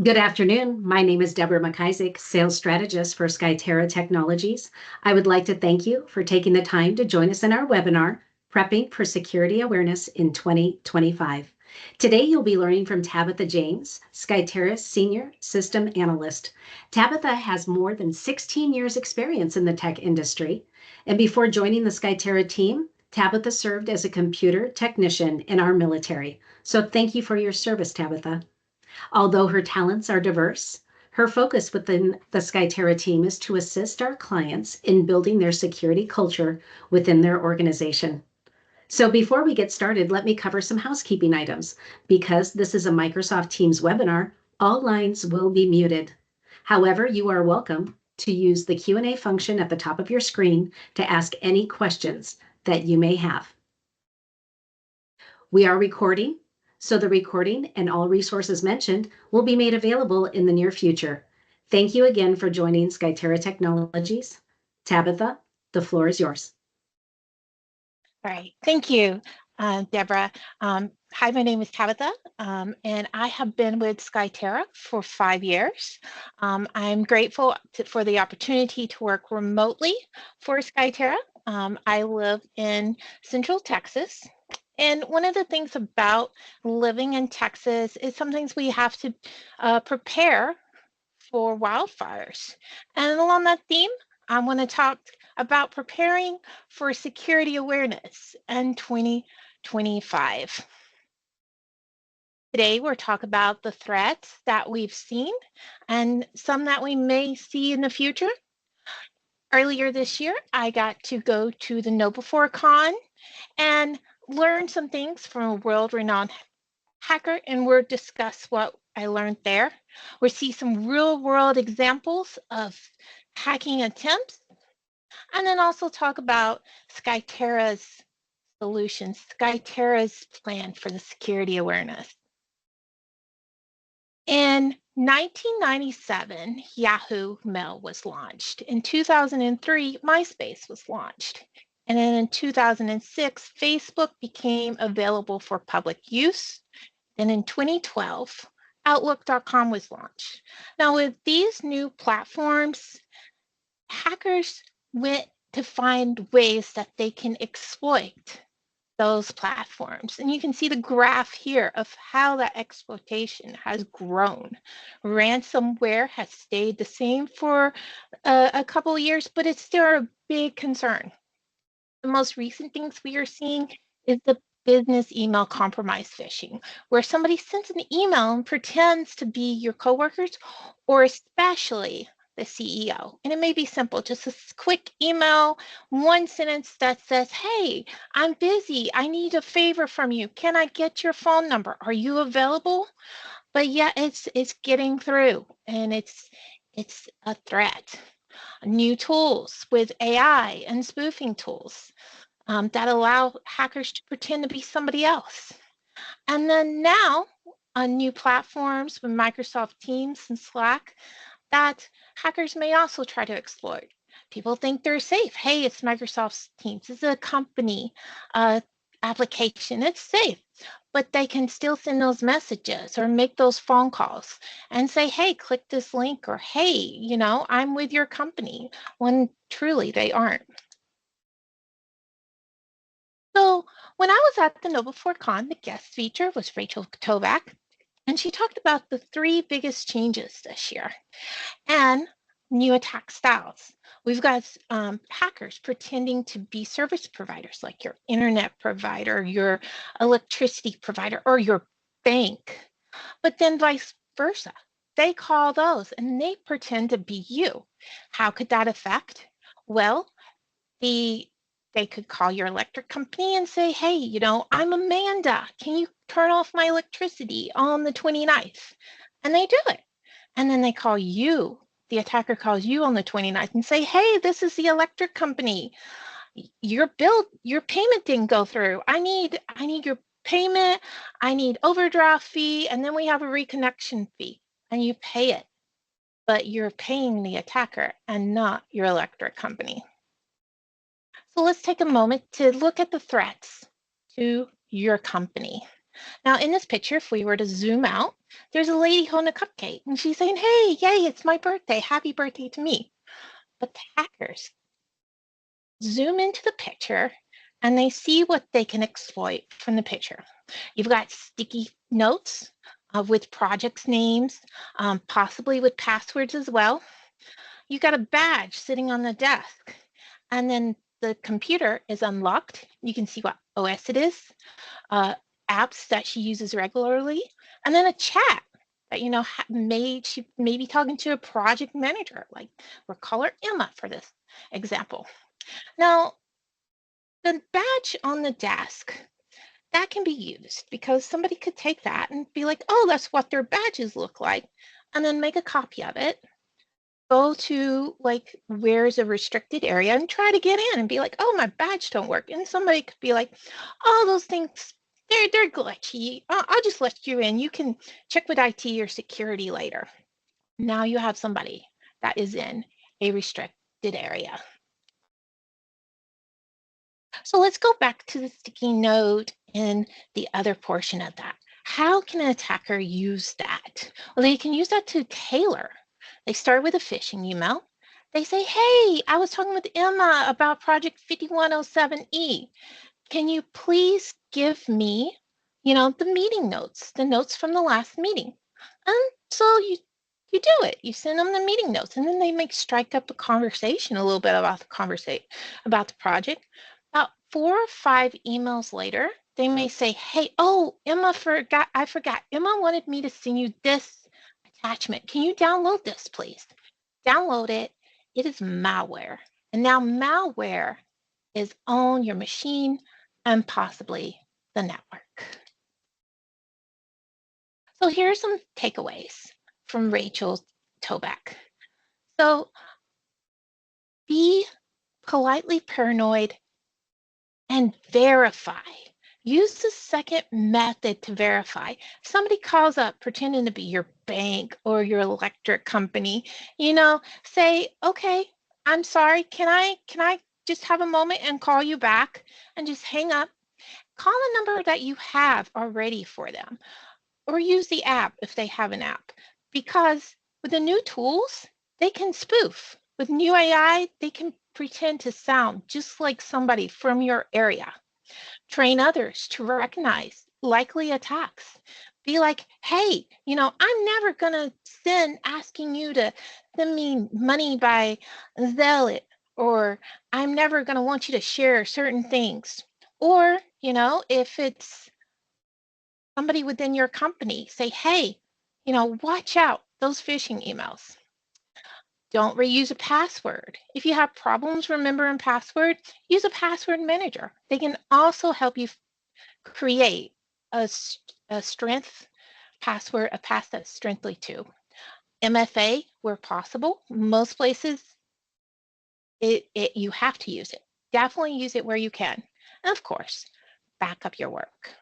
Good afternoon. My name is Deborah McIsaac, Sales Strategist for SkyTerra Technologies. I would like to thank you for taking the time to join us in our webinar, Prepping for Security Awareness in 2025. Today, you'll be learning from Tabitha James, SkyTerra's Senior System Analyst. Tabitha has more than 16 years experience in the tech industry, and before joining the SkyTerra team, Tabitha served as a computer technician in our military. So thank you for your service, Tabitha. Although her talents are diverse, her focus within the SkyTerra team is to assist our clients in building their security culture within their organization. So before we get started, let me cover some housekeeping items. Because this is a Microsoft Teams webinar, all lines will be muted. However, you are welcome to use the Q&A function at the top of your screen to ask any questions that you may have. We are recording, so the recording and all resources mentioned will be made available in the near future. Thank you again for joining SkyTerra Technologies. Tabitha, the floor is yours. All right, thank you, Deborah. Hi, my name is Tabitha, and I have been with SkyTerra for 5 years. I'm grateful for the opportunity to work remotely for SkyTerra. I live in Central Texas. And one of the things about living in Texas is sometimes we have to prepare for wildfires. And along that theme, I want to talk about preparing for security awareness in 2025. Today, we'll talk about the threats that we've seen and some that we may see in the future. Earlier this year, I got to go to the KnowBeforeCon and learn some things from a world-renowned hacker, and we'll discuss what I learned there. We'll see some real-world examples of hacking attempts, and then also talk about SkyTerra's solutions, SkyTerra's plan for the security awareness. In 1997, Yahoo Mail was launched. In 2003, MySpace was launched. And then in 2006, Facebook became available for public use. Then in 2012, Outlook.com was launched. Now, with these new platforms, hackers went to find ways that they can exploit those platforms. And you can see the graph here of how that exploitation has grown. Ransomware has stayed the same for a couple of years, but it's still a big concern. The most recent things we are seeing is the business email compromise phishing, where somebody sends an email and pretends to be your coworkers or especially the CEO. And it may be simple, just a quick email, one sentence that says, hey, I'm busy. I need a favor from you. Can I get your phone number? Are you available? But yeah, it's getting through, and it's a threat. New tools with AI and spoofing tools that allow hackers to pretend to be somebody else. And then now on new platforms with Microsoft Teams and Slack, that hackers may also try to exploit. People think they're safe. Hey, it's Microsoft Teams. It's a company application. It's safe. But they can still send those messages or make those phone calls and say, hey, click this link, or hey, you know, I'm with your company, when truly they aren't. So when I was at the KnowBeforeCon, the guest speaker was Rachel Tovak, and she talked about the 3 biggest changes this year and new attack styles. We've got hackers pretending to be service providers like your internet provider, your electricity provider, or your bank. But then vice versa. They call those and they pretend to be you. How could that affect? Well, they could call your electric company and say, hey, you know, I'm Amanda. Can you turn off my electricity on the 29th? And they do it. And then they call you. The attacker calls you on the 29th and say, hey, this is the electric company. Your payment didn't go through. I need your payment. I need overdraft fee. And then we have a reconnection fee. And you pay it. But you're paying the attacker and not your electric company. So let's take a moment to look at the threats to your company. Now in this picture, if we were to zoom out, there's a lady holding a cupcake and she's saying, hey, yay, it's my birthday. Happy birthday to me. But the hackers zoom into the picture and they see what they can exploit from the picture. You've got sticky notes with projects names, possibly with passwords as well. You got a badge sitting on the desk, and then the computer is unlocked. You can see what OS it is, apps that she uses regularly, and then a chat that she may be talking to a project manager, like we'll call her Emma for this example. Now, the badge on the desk, that can be used because somebody could take that and be like, oh, that's what their badges look like, and then make a copy of it, go to like where's a restricted area and try to get in and be like, oh, my badge don't work. And somebody could be like, oh, those things, they're glitchy. I'll just let you in. You can check with IT or security later. Now you have somebody that is in a restricted area. So let's go back to the sticky note in the other portion of that. How can an attacker use that? Well, they can use that to tailor. They start with a phishing email. They say, hey, I was talking with Emma about project 5107E. Can you please give me, the meeting notes, the notes from the last meeting? And so you do it. You send them the meeting notes, and then they may strike up a conversation a little bit about the project. About 4 or 5 emails later, they may say, hey, oh, I forgot. Emma wanted me to send you this attachment. Can you download this, please? Download it. It is malware. And now malware is on your machine and possibly the network. So here are some takeaways from Rachel Toback. So be politely paranoid and verify. Use the second method to verify. Somebody calls up pretending to be your bank or your electric company, say, okay, I'm sorry, can I just have a moment and call you back, and just hang up. Call a number that you have already for them, or use the app if they have an app, because with the new tools, they can spoof. With new AI, they can pretend to sound just like somebody from your area. Train others to recognize likely attacks. Be like, hey, I'm never going to send asking you to send me money by Zelle, or I'm never going to want you to share certain things. Or, if it's somebody within your company, say, hey, watch out, those phishing emails. Don't reuse a password. If you have problems remembering password, use a password manager. They can also help you create a strength password, a pass that's strengthly to. MFA, where possible. Most places, you have to use it. Definitely use it where you can. And of course, back up your work.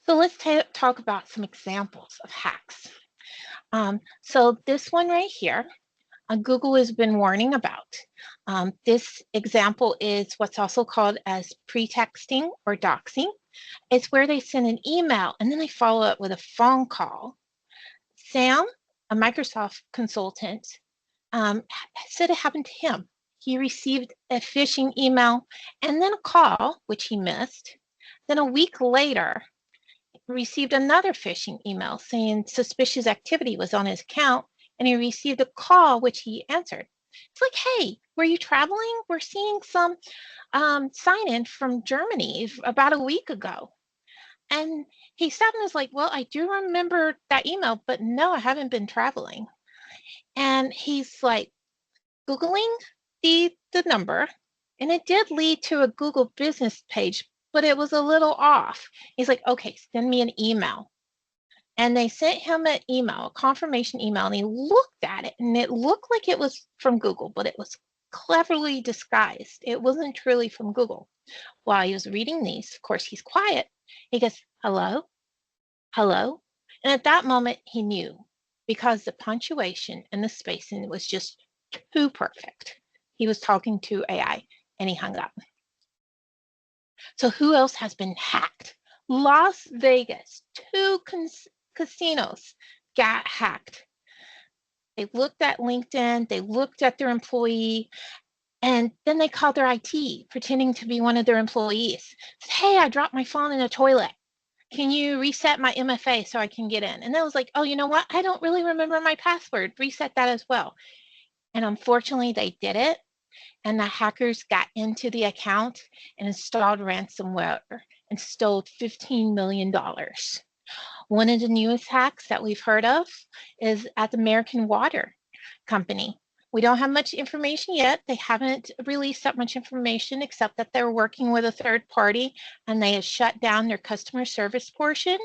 So let's talk about some examples of hacks. So this one right here, Google has been warning about. This example is what's also called as pretexting or doxing. It's where they send an email and then they follow up with a phone call. Sam, a Microsoft consultant, said it happened to him. He received a phishing email and then a call, which he missed. Then a week later, received another phishing email saying suspicious activity was on his account, and he received a call, which he answered. It's like, hey, were you traveling? We're seeing some sign-in from Germany about a week ago. And he sat and was like, well, I do remember that email, but no, I haven't been traveling. And he's like, Googling the number, and it did lead to a Google business page, but it was a little off. He's like, okay, send me an email. And they sent him an email, a confirmation email, and he looked at it, and it looked like it was from Google, but it was cleverly disguised. It wasn't truly from Google. While he was reading these, of course, he's quiet. He goes, hello, hello. And at that moment, he knew, because the punctuation and the spacing was just too perfect. He was talking to AI, and he hung up. So who else has been hacked? Las Vegas, two casinos got hacked. They looked at LinkedIn, they looked at their employee, and then they called their IT, pretending to be one of their employees. Said, hey, I dropped my phone in the toilet. Can you reset my MFA so I can get in? And I was like, oh, you know what? I don't really remember my password. Reset that as well. And unfortunately, they did it. And the hackers got into the account and installed ransomware and stole $15 million. One of the newest hacks that we've heard of is at the American Water Company. We don't have much information yet. They haven't released that much information except that they're working with a third party and they have shut down their customer service portion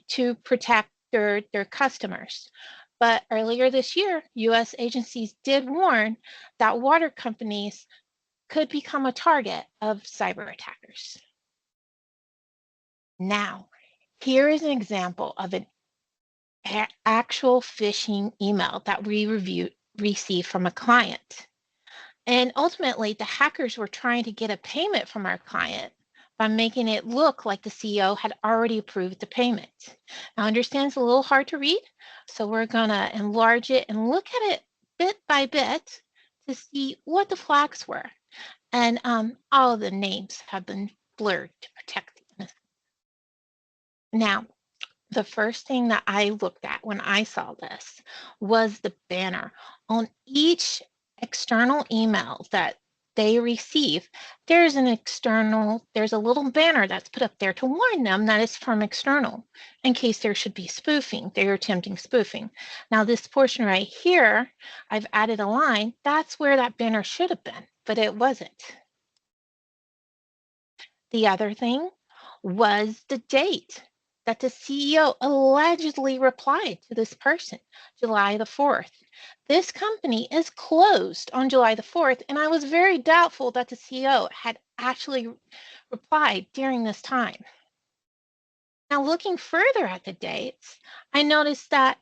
to protect their customers. But earlier this year, US agencies did warn that water companies could become a target of cyber attackers. Now, here is an example of an actual phishing email that we received from a client. And ultimately, the hackers were trying to get a payment from our client by making it look like the CEO had already approved the payment. Now, I understand it's a little hard to read, so we're going to enlarge it and look at it bit by bit to see what the flags were. And all of the names have been blurred to protect the innocent. Now, the first thing that I looked at when I saw this was the banner. On each external email that they receive, there's a little banner that's put up there to warn them that it's from external in case there should be spoofing. They're attempting spoofing. Now, this portion right here, I've added a line. That's where that banner should have been, but it wasn't. The other thing was the date that the CEO allegedly replied to this person, July the 4th. This company is closed on July the 4th, and I was very doubtful that the CEO had actually replied during this time. Now, looking further at the dates, I noticed that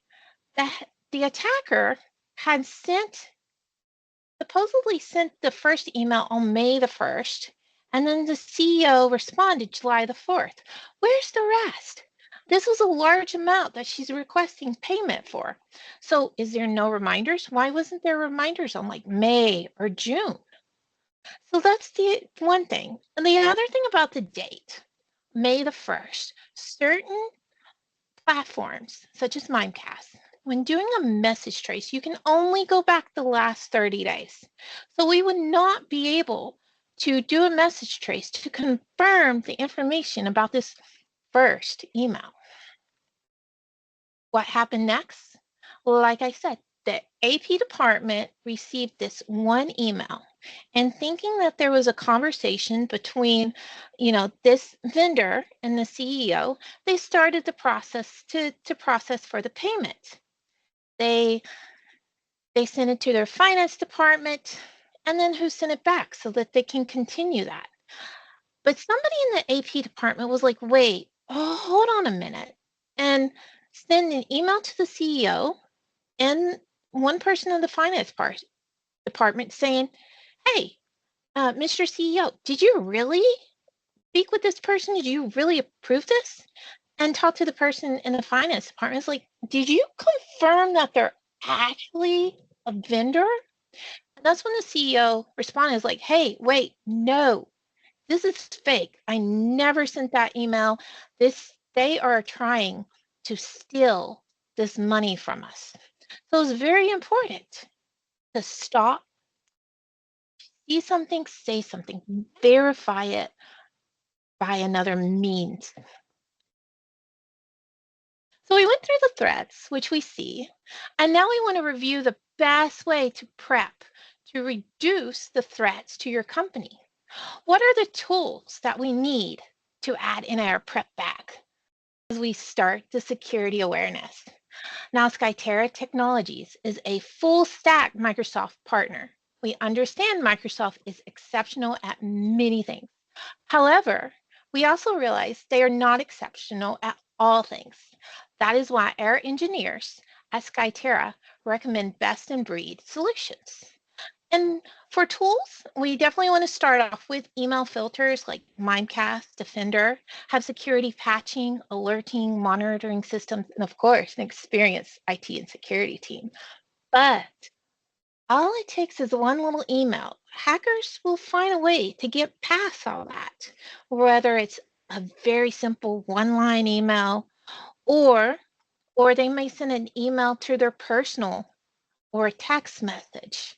the attacker had supposedly sent the first email on May the 1st, and then the CEO responded July the 4th. Where's the rest? This was a large amount that she's requesting payment for. So is there no reminders? Why wasn't there reminders on like May or June? So that's the one thing. And the other thing about the date, May the 1st, certain platforms such as Mimecast, when doing a message trace, you can only go back the last 30 days. So we would not be able to do a message trace to confirm the information about this first email. What happened next? Like I said, the AP department received this one email and thinking that there was a conversation between, this vendor and the CEO, they started the process to process for the payment. They sent it to their finance department, and then who sent it back so that they can continue that. But somebody in the AP department was like, wait, hold on a minute, and send an email to the CEO and one person in the finance department saying, hey, Mr. CEO, did you really speak with this person? Did you really approve this? And talk to the person in the finance department. It's like, did you confirm that they're actually a vendor? And that's when the CEO responded, is like, hey, wait, no, this is fake. I never sent that email. They are trying to steal this money from us. So it's very important to stop, see something, say something, verify it by another means. So we went through the threats, which we see, and now we want to review the best way to prep to reduce the threats to your company. What are the tools that we need to add in our prep bag as we start the security awareness? Now, SkyTerra Technologies is a full stack Microsoft partner. We understand Microsoft is exceptional at many things. However, we also realize they are not exceptional at all things. That is why our engineers at SkyTerra recommend best in breed solutions. And for tools, we definitely want to start off with email filters like Mimecast, Defender, have security patching, alerting, monitoring systems, and of course, an experienced IT and security team. But all it takes is one little email. Hackers will find a way to get past all that, whether it's a very simple one-line email or they may send an email to their personal or a text message,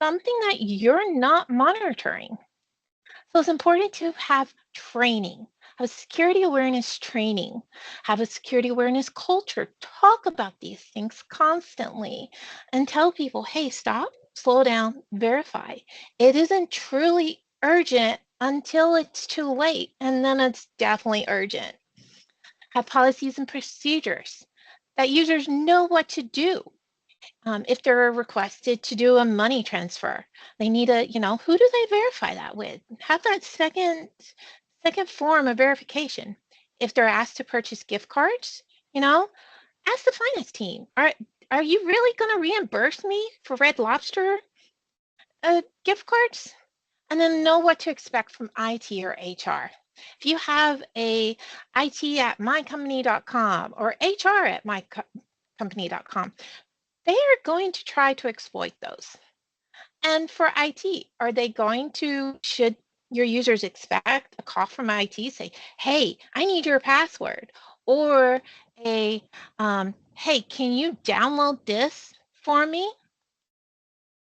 something that you're not monitoring. So it's important to have training, have security awareness training, have a security awareness culture, talk about these things constantly and tell people, hey, stop, slow down, verify. It isn't truly urgent until it's too late, and then it's definitely urgent. Have policies and procedures that users know what to do. If they're requested to do a money transfer, they need a, who do they verify that with? Have that second form of verification. If they're asked to purchase gift cards, ask the finance team, are you really going to reimburse me for Red Lobster gift cards? And then know what to expect from IT or HR. If you have a IT at mycompany.com or HR at mycompany.com, they are going to try to exploit those. And for IT, are they going to, should your users expect a call from IT, say, hey, I need your password, or a, hey, can you download this for me?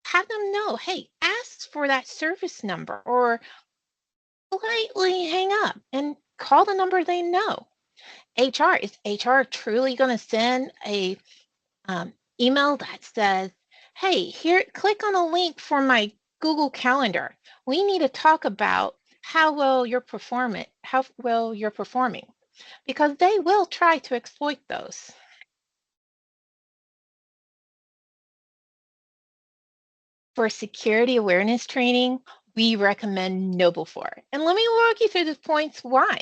Have them know, hey, ask for that service number, or politely hang up and call the number they know. HR, is HR truly going to send a email that says, hey, here, click on a link for my Google Calendar. We need to talk about how well you're performing, because they will try to exploit those. For security awareness training, we recommend KnowBe4. And let me walk you through the points why.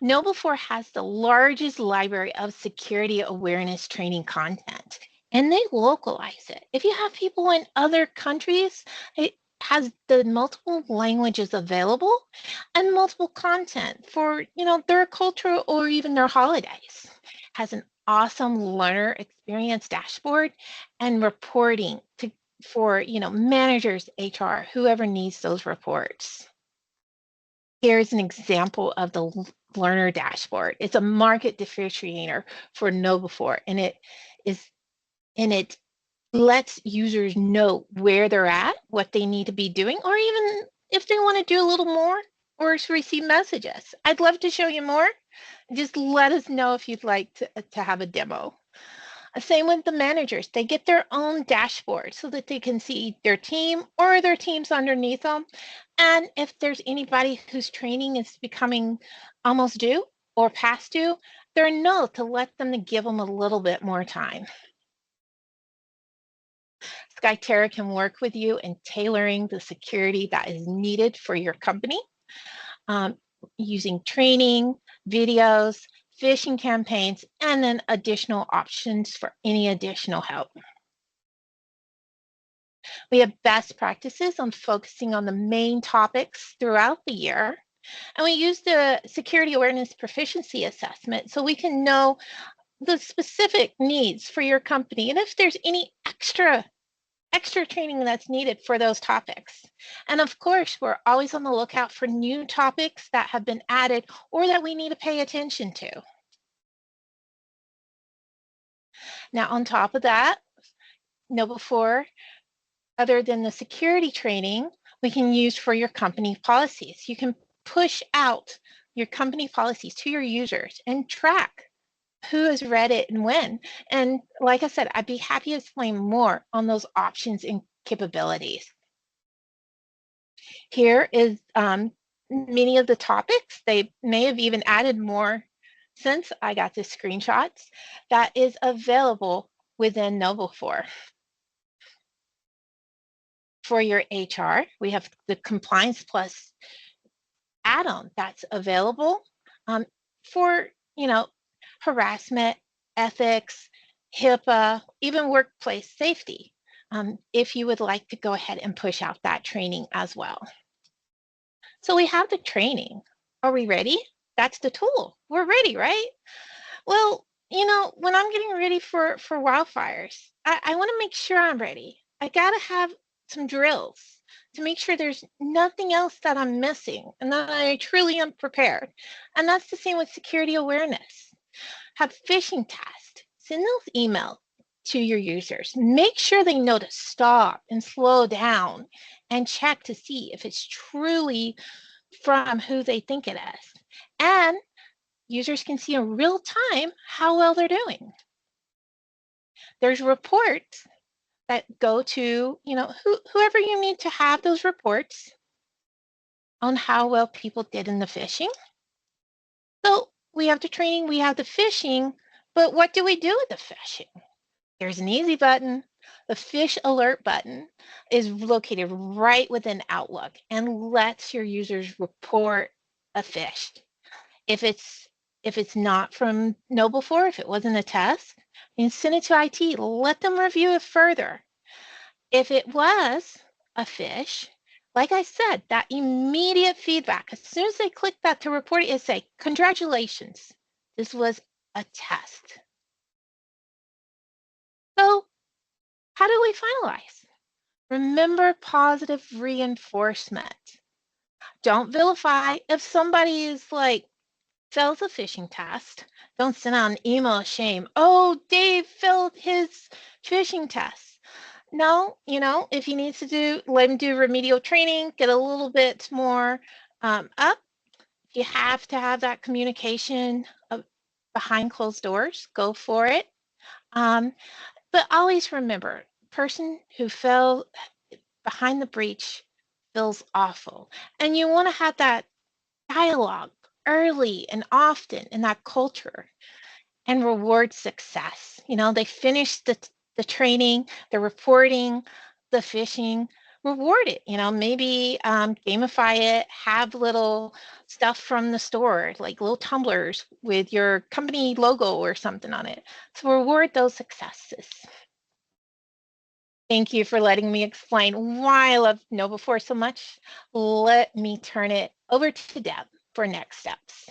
KnowBe4 has the largest library of security awareness training content, and they localize it. If you have people in other countries, it has the multiple languages available and multiple content for, their culture or even their holidays. Has an awesome learner experience dashboard and reporting for, managers, HR, whoever needs those reports. Here's an example of the learner dashboard. It's a market differentiator for KnowBe4, and it lets users know where they're at, what they need to be doing, or even if they want to do a little more or receive messages. I'd love to show you more. Just let us know if you'd like to have a demo. Same with the managers. They get their own dashboard so that they can see their team or their teams underneath them. And if there's anybody whose training is becoming almost due or past due, there are notes to let them to give them a little bit more time. SkyTerra can work with you in tailoring the security that is needed for your company, using training, videos, phishing campaigns, and then additional options for any additional help. We have best practices on focusing on the main topics throughout the year. And we use the security awareness proficiency assessment so we can know the specific needs for your company and if there's any extra training that's needed for those topics. And of course, we're always on the lookout for new topics that have been added or that we need to pay attention to. Now, on top of that, KnowBe4, other than the security training, we can use for your company policies. You can push out your company policies to your users and track who has read it and when. And like I said, I'd be happy to explain more on those options and capabilities. Here is many of the topics. They may have even added more since I got the screenshots that is available within KnowBe4. For your HR, we have the Compliance Plus add-on that's available for, harassment, ethics, HIPAA, even workplace safety. if you would like to go ahead and push out that training as well. So we have the training. Are we ready? That's the tool. We're ready, right? Well, when I'm getting ready for wildfires, I want to make sure I'm ready. I got to have some drills to make sure there's nothing else that I'm missing and that I truly am prepared. And that's the same with security awareness. Have phishing tests. Send those emails to your users. Make sure they know to stop and slow down and check to see if it's truly from who they think it is. And users can see in real time how well they're doing. There's reports that go to, whoever you need to have those reports on how well people did in the phishing. So we have the training, we have the phishing, but what do we do with the phishing? There's an easy button. The fish alert button is located right within Outlook and lets your users report a fish. If it's not from KnowBe4, if it wasn't a test, and send it to IT, let them review it further. If it was a fish, like I said, that immediate feedback, as soon as they click that to report it, it say, congratulations, this was a test. So how do we finalize? Remember positive reinforcement. Don't vilify. If somebody is fails a phishing test, don't send out an email of shame. Oh, Dave failed his phishing test. No, if he needs to let him do remedial training, get a little bit more up. You have to have that communication behind closed doors. Go for it. But always remember, person who fell behind the breach feels awful. And you want to have that dialogue early and often in that culture and reward success. They finish the training, the reporting, the phishing, reward it, maybe gamify it, have little stuff from the store, like little tumblers with your company logo or something on it. So reward those successes. Thank you for letting me explain why I love KnowBe4 so much. Let me turn it over to Deb for next steps.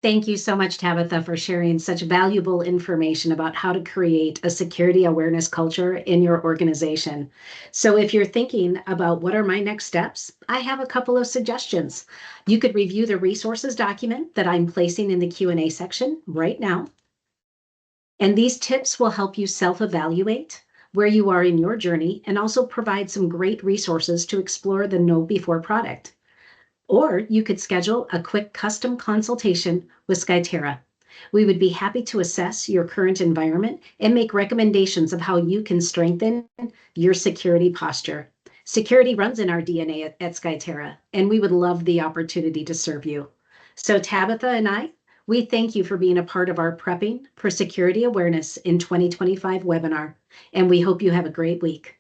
Thank you so much, Tabitha, for sharing such valuable information about how to create a security awareness culture in your organization. So if you're thinking about what are my next steps, I have a couple of suggestions. You could review the resources document that I'm placing in the Q&A section right now. And these tips will help you self-evaluate where you are in your journey and also provide some great resources to explore the KnowBe4 product. Or you could schedule a quick custom consultation with SkyTerra. We would be happy to assess your current environment and make recommendations of how you can strengthen your security posture. Security runs in our DNA at SkyTerra, and we would love the opportunity to serve you. So Tabitha and I, we thank you for being a part of our Prepping for Security Awareness in 2025 webinar, and we hope you have a great week.